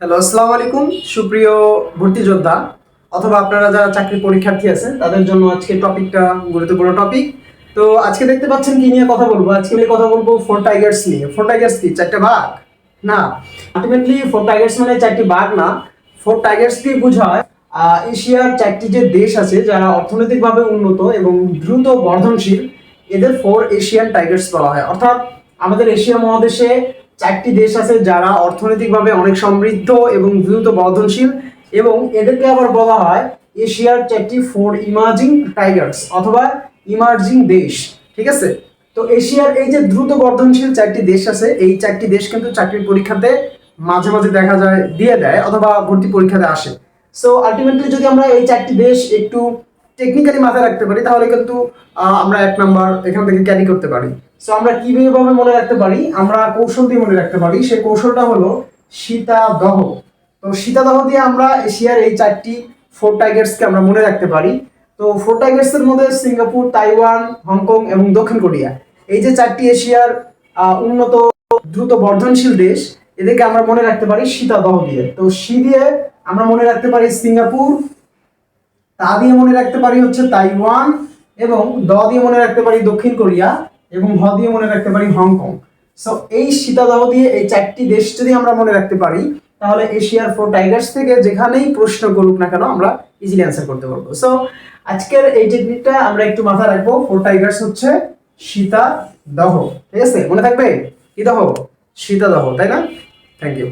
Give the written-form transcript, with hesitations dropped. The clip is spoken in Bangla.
হ্যালো, আসসালামু আলাইকুম সুপ্রিয় ভর্তি যোদ্ধা অথবা আপনারা যারা চাকরি পরীক্ষার্থী আছেন তাদের জন্য আজকে টপিকটা গুরুত্বপূর্ণ টপিক। তো আজকে দেখতে পাচ্ছেন কি নিয়ে কথা বলবো। আজকে আমি কথা বলবো ফোর টাইগার্স নিয়ে। ফোর টাইগার্স কি চারটে বাঘ? না, আলটিমেটলি ফোর টাইগার্স মানে চারটি বাঘ না। ফোর টাইগার্স কি বোঝায় এশিয়ার চারটি যে দেশ আছে যারা অর্থনৈতিকভাবে উন্নত এবং দ্রুত বর্ধনশীল, এদের ফোর এশিয়ান টাইগার্স বলা হয়। অর্থাৎ আমাদের এশিয়া মহাদেশে চারটি দেশ আছে যারা অর্থনৈতিকভাবে অনেক সমৃদ্ধ এবং দ্রুত বর্ধনশীল, এবং এদেরকে আবার বলা হয় এশিয়ার চারটি ফোর ইমার্জিং টাইগার্স অথবা ইমার্জিং দেশ। ঠিক আছে? তো এশিয়ার এই যে দ্রুত বর্ধনশীল চারটি দেশ আছে, এই চারটি দেশ কিন্তু চাকরির পরীক্ষাতে মাঝে মাঝে দেখা যায় দিয়ে দেয় অথবা ভর্তি পরীক্ষাতে আসে। সো আলটিমেটলি যদি আমরা এই চারটি দেশ একটু টেকনিক্যালি মাথায় রাখতে পারি তাহলে কিন্তু আমরা এক নাম্বার এখান থেকে ক্যারি করতে পারি। সো আমরা কিভাবে মনে রাখতে পারি? আমরা কৌশল দিয়ে মনে রাখতে পারি। সেই কৌশলটা হলো সীতাদহ। তো সীতাদহ দিয়ে আমরা এশিয়ার এই চারটি ফোর টাইগার্সকে আমরা মনে রাখতে পারি। তো ফোর টাইগার্স এর মধ্যে সিঙ্গাপুর, তাইওয়ান, হংকং এবং দক্ষিণ কোরিয়া, এই যে চারটি এশিয়ার উন্নত দ্রুত বর্ধনশীল দেশ, এদেরকে আমরা মনে রাখতে পারি সীতাদহ দিয়ে। তো সি দিয়ে আমরা মনে রাখতে পারি সিঙ্গাপুর, তা দিয়ে মনে রাখতে পারি হচ্ছে তাইওয়ান, এবং দ দিয়ে মনে রাখতে পারি দক্ষিণ কোরিয়া, এবং হ দিয়ে মনে রাখতে পারি হংকং। সো এই সীতাদহ দিয়ে এই চারটি দেশ যদি আমরা মনে রাখতে পারি তাহলে এশিয়ার ফোর টাইগার্স থেকে যেখানেই প্রশ্ন করুক না কেন আমরা ইজিলি অ্যান্সার করতে পারবো। সো আজকের এই টেকনিকটা আমরা একটু মাথায় রাখবো। ফোর টাইগার্স হচ্ছে সীতাদহ। ঠিক আছে, মনে থাকবে? কি দহ? সীতাদহ, তাই না? Thank you.